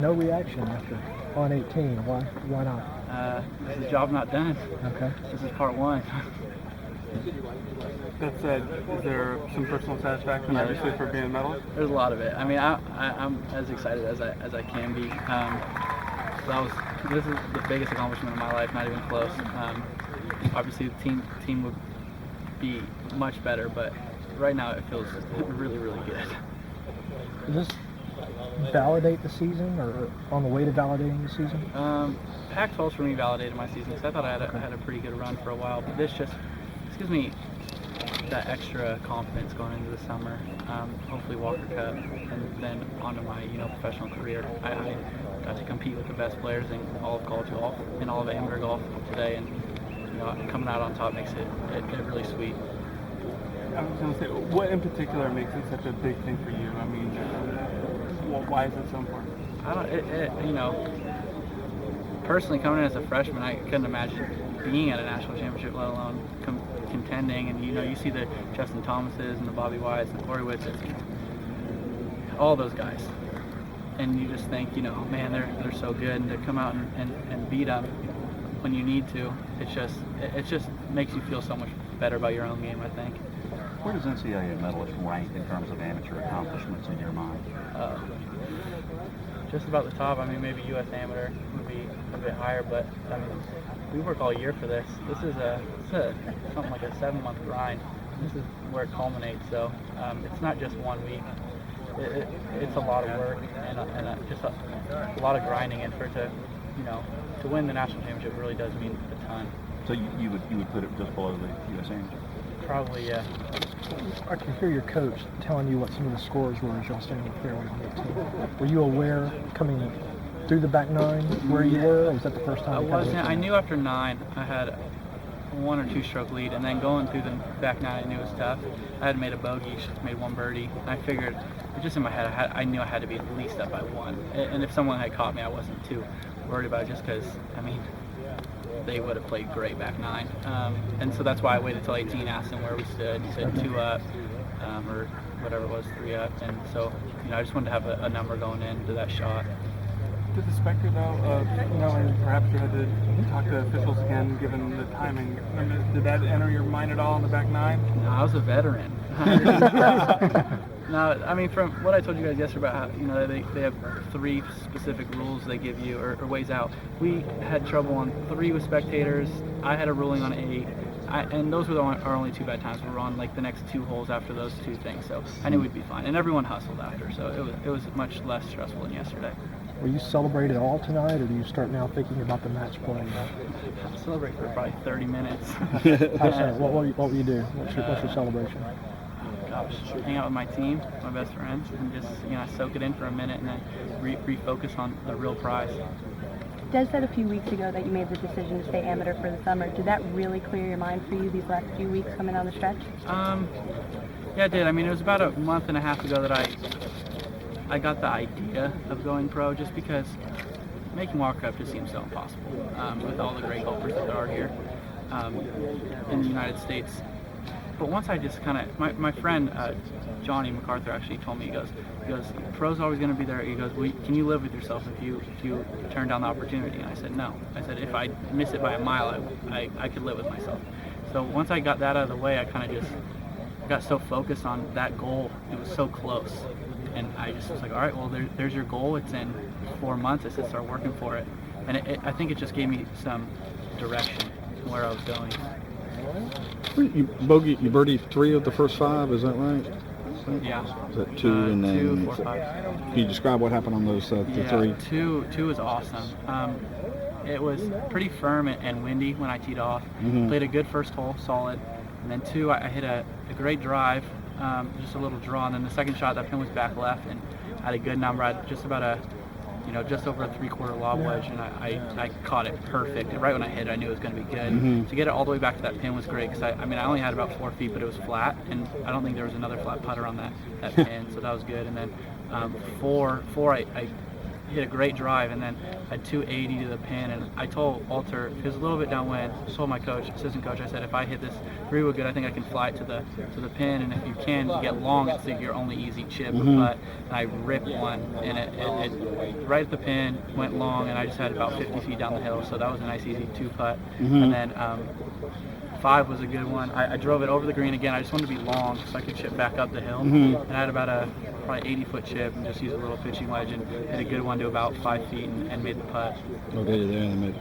No reaction after on 18. Why not? This is the job not done. Okay. This is part one. That said, is there some personal satisfaction, Yeah, obviously, for being a medalist? There's a lot of it. I mean, I'm as excited as I can be. This is the biggest accomplishment of my life, not even close. Obviously, the team would be much better, but right now it feels really, really good. Does this validate the season, or on the way to validating the season? Pac-12 for me validated my season because I thought I had a pretty good run for a while, but this gives me that extra confidence going into the summer. Hopefully Walker Cup, and then onto my professional career. I got to compete with the best players in all of college golf and all of amateur golf today, and coming out on top makes it really sweet. I was going to say, what in particular makes it such a big thing for you? I mean, why is it so important? Personally, coming in as a freshman, I couldn't imagine being at a national championship, let alone contending. And you see the Justin Thomases and the Bobby Whites and Corey Whitsits, all those guys, and you just think, man, they're so good, and to come out and beat them when you need to, it just makes you feel so much better about your own game, I think. Where does NCAA medalist rank in terms of amateur accomplishments in your mind? Just about the top. I mean, maybe U.S. Amateur would be a bit higher, but I mean, we work all year for this. This is something like a 7-month grind. This is where it culminates. So it's not just 1 week. It's a lot of work and just a lot of grinding. And for it to win the national championship really does mean a ton. So you would put it just below the U.S. Amateur? Probably, yeah. I can hear your coach telling you what some of the scores were as y'all standing up there on 18. Were you aware coming through the back nine where you were, or was that the first time? I wasn't. I knew after 9 I had a 1 or 2 stroke lead, and then going through the back 9 I knew it was tough. I had made a bogey, made 1 birdie, and I figured, just in my head, I knew I had to be at least up by 1. And if someone had caught me, I wasn't too worried about it, just because, I mean, they would have played great back 9. And so that's why I waited till 18, asked them where we stood. He said 2 up, or whatever it was, 3 up. And so, I just wanted to have a number going into that shot. Did the specter, though, and perhaps you had to talk to officials again, given the timing, did that enter your mind at all on the back 9? No, I was a veteran. No, I mean, from what I told you guys yesterday about how, they have 3 specific rules they give you, or ways out. We had trouble on 3 with spectators. I had a ruling on 8. And those were our only 2 bad times. We were on, the next 2 holes after those 2 things. So I knew we'd be fine. And everyone hustled after, so it was much less stressful than yesterday. Will you celebrate at all tonight, or do you start now thinking about the match play? I'll celebrate for probably 30 minutes. What will you do? What's your celebration? Gosh, hang out with my team, my best friends, and just soak it in for a minute, and then refocus on the real prize. Des said a few weeks ago that you made the decision to stay amateur for the summer. Did that really clear your mind for you these last few weeks coming down the stretch? Yeah, it did. I mean, it was about a month and a half ago that I got the idea of going pro, just because making Walker Cup just seems so impossible with all the great golfers that there are here in the United States. But once I just kind of, my friend Johnny MacArthur actually told me, he goes, pro's always going to be there. He goes, well, can you live with yourself if you turn down the opportunity? And I said, no. I said, if I miss it by a mile, I could live with myself. So once I got that out of the way, I kind of just got so focused on that goal. It was so close. And I just was like, all right, well, there's your goal. It's in 4 months. I said, start working for it. And I think it just gave me some direction where I was going. You birdied 3 of the first 5, is that right? Yeah. Is that 2 and then 2, 4, 5. Can you describe what happened on those the 3? 2 was awesome. It was pretty firm and windy when I teed off. Mm-hmm. Played a good first hole, solid. And then 2, I hit a great drive, just a little draw. And then the second shot, that pin was back left, and I had a good number. I had just about just over a 3/4 lob wedge, and I caught it perfect. And right when I hit it, I knew it was going to be good. Mm-hmm. To get it all the way back to that pin was great, because I only had about 4 feet, but it was flat, and I don't think there was another flat putter on that pin, so that was good. And then 4, I hit a great drive and then had 280 to the pin. And I told Walter, it was a little bit downwind. I told my coach, assistant coach, I said, if I hit this 3-wood good, I think I can fly it to the pin. And if you can get long, it's your only easy chip or putt. And I ripped one, and it right at the pin, went long, and I just had about 50 feet down the hill. So that was a nice easy 2-putt. And then 5 was a good one. I drove it over the green again. I just wanted to be long so I could chip back up the hill. And I had about a probably 80-foot chip and just used a little pitching wedge and hit a good one to about 5 feet and made the putt. Okay, there in the middle.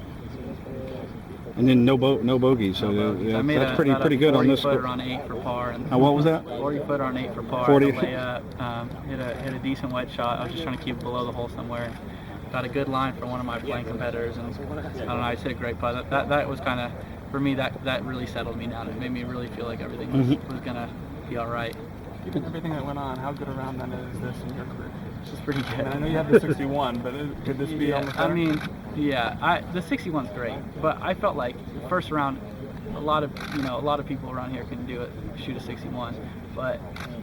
And then no bogeys, so I made that's pretty good on this. 40-footer on 8 for par. And What was that? 40-footer on 8 for par. 40. Layup, hit a decent wedge shot. I was just trying to keep it below the hole somewhere. Got a good line from one of my playing competitors, and I don't know, I just hit a great putt. That was kind of, for me, that really settled me down. It made me really feel like everything was gonna be all right. Given everything that went on, how good a round then is this in your career? It's pretty good. I mean, I know you have the 61, but could this be almost better? I mean, the 61's great, but I felt like the first round, a lot of people around here can do it, shoot a 61, but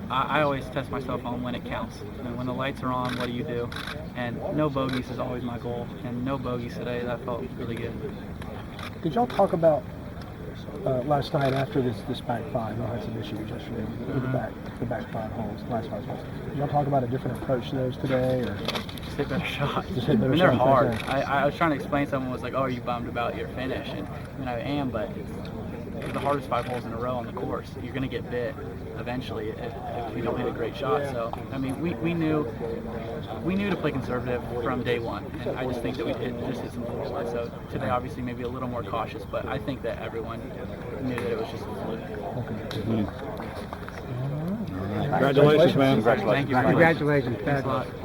I always test myself on when it counts. And when the lights are on, what do you do? And no bogeys is always my goal, and no bogeys today. That felt really good. Did y'all talk about last night after this back 5? Y'all had some issues yesterday with the back 5 holes, last 5 holes. Did y'all talk about a different approach to those today, or Just hit better shots. Just hit better they're shots, hard. okay. I was trying to explain. Someone was like, "Oh, are you bummed about your finish?" And I mean, I am, but it's the hardest 5 holes in a row on the course. You're going to get bit eventually if you don't hit a great shot. So I mean, we knew to play conservative from day one, and I just think that we just hit some forward. So today, obviously, maybe a little more cautious, but I think that everyone knew that it was just a fluke. Congratulations, man. Thank you. Congratulations, Thanks a fabulous. lot.